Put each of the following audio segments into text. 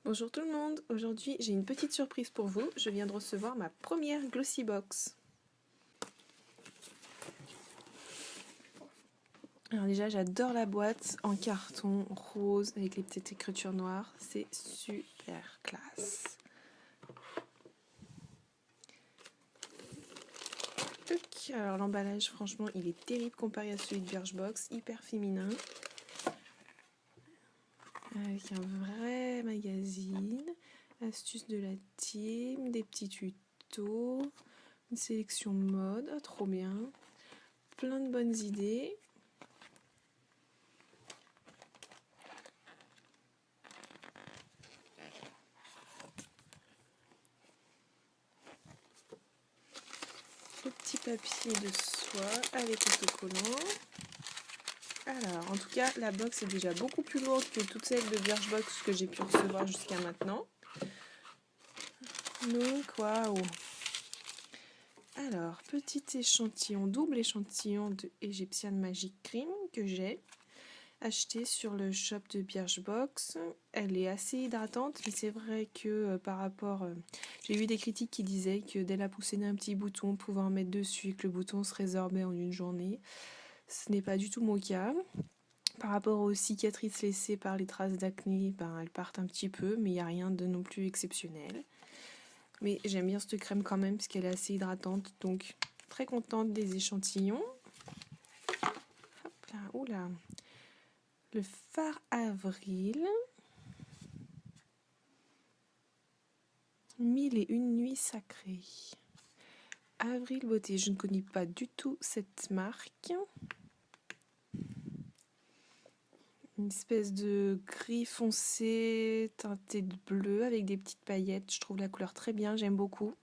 Bonjour tout le monde, aujourd'hui j'ai une petite surprise pour vous, je viens de recevoir ma première Glossy Box. Alors déjà j'adore la boîte en carton rose avec les petites écritures noires, c'est super classe. Alors l'emballage franchement il est terrible comparé à celui de Birchbox, hyper féminin. Avec un vrai magazine, astuces de la team, des petits tutos, une sélection mode, trop bien, plein de bonnes idées. Le petit papier de soie avec autocollant. Alors, en tout cas, la box est déjà beaucoup plus lourde que toutes celles de Birchbox que j'ai pu recevoir jusqu'à maintenant. Donc, waouh! Alors, petit échantillon, double échantillon de Egyptian Magic Cream que j'ai acheté sur le shop de Birchbox. Elle est assez hydratante, mais c'est vrai que par rapport... j'ai vu des critiques qui disaient que dès la poussée d'un petit bouton, on pouvait en mettre dessus et que le bouton se résorbait en une journée. Ce n'est pas du tout mon cas. Par rapport aux cicatrices laissées par les traces d'acné, elles partent un petit peu, mais il n'y a rien de non plus exceptionnel. Mais j'aime bien cette crème quand même, parce qu'elle est assez hydratante, donc très contente des échantillons. Hop là, oula. Le fard avril. 1001 nuits sacrées. Avril Beauté, je ne connais pas du tout cette marque. Une espèce de gris foncé teinté de bleu avec des petites paillettes. Je trouve la couleur très bien, j'aime beaucoup.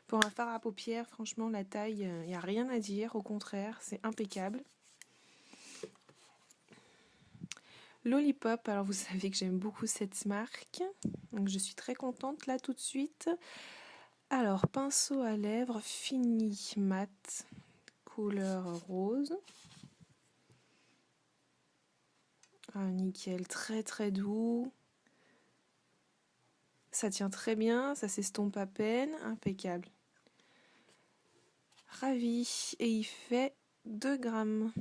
Pour un fard à paupières, franchement, la taille, il n'y a rien à dire. Au contraire, c'est impeccable. Lollipop, alors vous savez que j'aime beaucoup cette marque. Donc je suis très contente là tout de suite. Alors, pinceau à lèvres fini mat, couleur rose. Ah, nickel, très très doux. Ça tient très bien, ça s'estompe à peine, impeccable. Ravi, et il fait 2 grammes.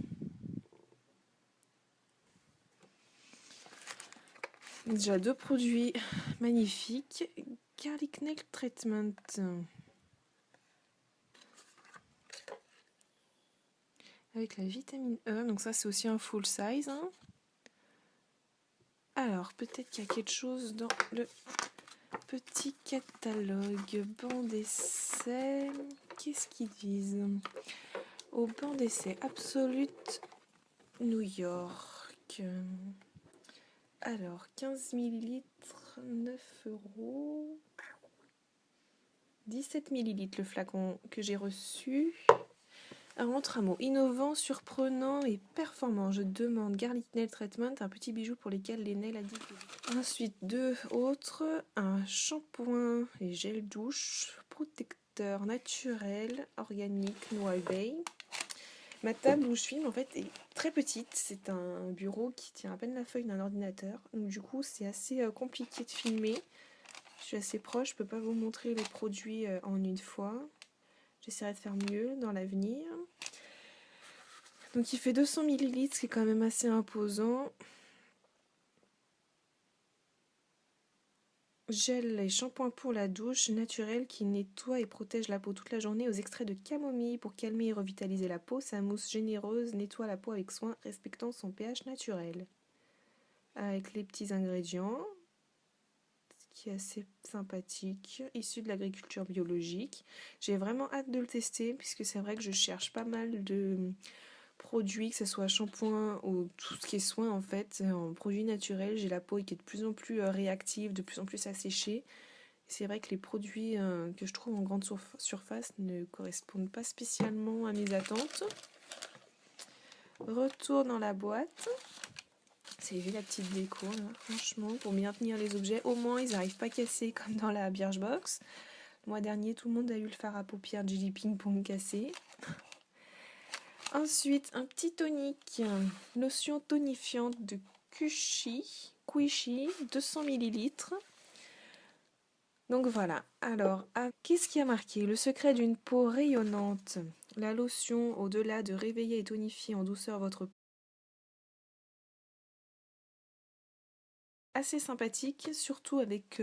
Déjà 2 produits magnifiques. Garlic Nail Treatment. Avec la vitamine E, donc ça c'est aussi un full size. Hein. Alors, peut-être qu'il y a quelque chose dans le petit catalogue. Banc d'essai. Qu'est-ce qu'ils disent? Au banc d'essai Absolute New York. Alors, 15 ml, 9 €. 17 ml le flacon que j'ai reçu. Entre un mot innovant, surprenant et performant. Je demande Garlic Nail Treatment, un petit bijou pour lesquels les nails adipeux. Ensuite, 2 autres. Un shampoing et gel douche, protecteur naturel, organique, Noir Bay. Ma table où je filme en fait est très petite. C'est un bureau qui tient à peine la feuille d'un ordinateur. Donc du coup, c'est assez compliqué de filmer. Je suis assez proche, je peux pas vous montrer les produits en une fois. J'essaierai de faire mieux dans l'avenir. Donc il fait 200 ml, ce qui est quand même assez imposant. Gel et shampoing pour la douche naturel qui nettoie et protège la peau toute la journée aux extraits de camomille pour calmer et revitaliser la peau. Sa mousse généreuse nettoie la peau avec soin, respectant son pH naturel. Avec les petits ingrédients, ce qui est assez sympathique, issu de l'agriculture biologique. J'ai vraiment hâte de le tester puisque c'est vrai que je cherche pas mal de produits, que ce soit shampoing ou tout ce qui est soin en fait, en produits naturels. J'ai la peau qui est de plus en plus réactive, de plus en plus asséchée. C'est vrai que les produits que je trouve en grande surface ne correspondent pas spécialement à mes attentes. Retour dans la boîte. C'est vu la petite déco, là, franchement, pour bien tenir les objets. Au moins, ils n'arrivent pas cassés comme dans la Birchbox. Le mois dernier, tout le monde a eu le fard à paupières Jelly Ping Pong cassé. Ensuite, un petit tonique, lotion tonifiante de Kushi. squishy, 200 ml. Donc voilà. Alors, qu'est-ce qui a marqué? Le secret d'une peau rayonnante. La lotion, au-delà de réveiller et tonifier en douceur votre peau. Assez sympathique, surtout avec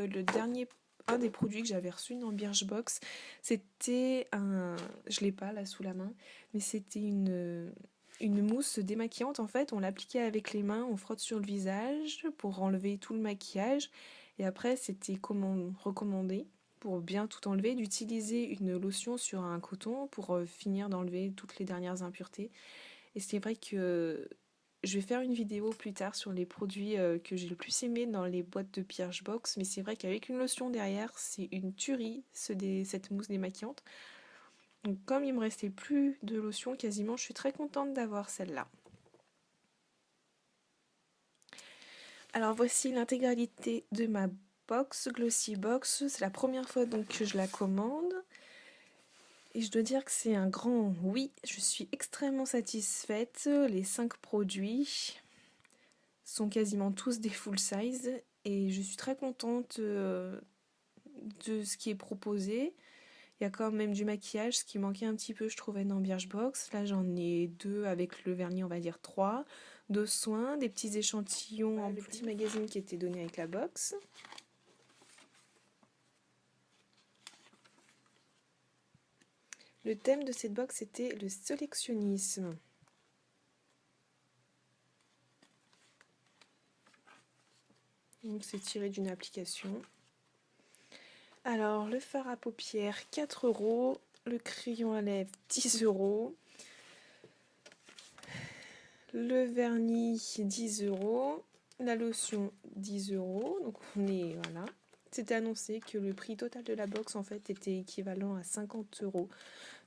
un des produits que j'avais reçu dans Birchbox. C'était je l'ai pas là sous la main, mais c'était une mousse démaquillante en fait. On l'appliquait avec les mains, on frotte sur le visage pour enlever tout le maquillage. Et après, c'était recommandé pour bien tout enlever, d'utiliser une lotion sur un coton pour finir d'enlever toutes les dernières impuretés. Et c'est vrai que je vais faire une vidéo plus tard sur les produits que j'ai le plus aimé dans les boîtes de Birchbox, mais c'est vrai qu'avec une lotion derrière, c'est une tuerie, cette mousse démaquillante. Donc comme il me restait plus de lotion quasiment, je suis très contente d'avoir celle-là. Alors voici l'intégralité de ma box, Glossy Box. C'est la première fois donc que je la commande. Et je dois dire que c'est un grand oui, je suis extrêmement satisfaite. Les 5 produits sont quasiment tous des full size et je suis très contente de ce qui est proposé. Il y a quand même du maquillage, ce qui manquait un petit peu je trouvais dans Birchbox. Là j'en ai 2 avec le vernis, on va dire 3. De soins, des petits échantillons en petit magazine qui était donné avec la box. Le thème de cette box était le sélectionnisme. Donc c'est tiré d'une application. Alors le fard à paupières 4 €, le crayon à lèvres 10 €, le vernis 10 €, la lotion 10 €. Donc on est voilà. C'était annoncé que le prix total de la box en fait était équivalent à 50 €.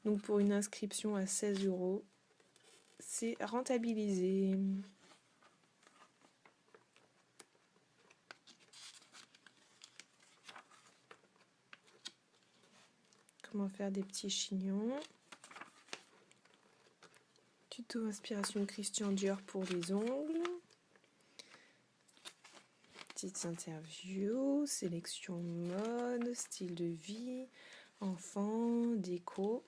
Donc pour une inscription à 16 €, c'est rentabilisé. Comment faire des petits chignons. Tuto inspiration Christian Dior pour les ongles. Petites interviews, sélection mode, style de vie, enfants, déco.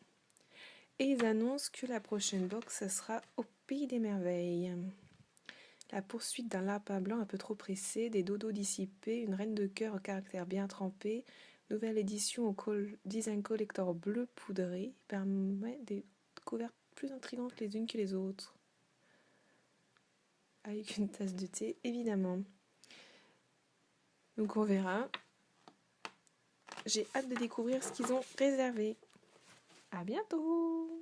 Et ils annoncent que la prochaine box, ça sera au Pays des Merveilles. La poursuite d'un lapin blanc un peu trop pressé, des dodos dissipés, une reine de cœur au caractère bien trempé, nouvelle édition au design collector bleu poudré, permet des couvertes plus intrigantes les unes que les autres. Avec une tasse de thé, évidemment. Donc on verra. J'ai hâte de découvrir ce qu'ils ont réservé. À bientôt!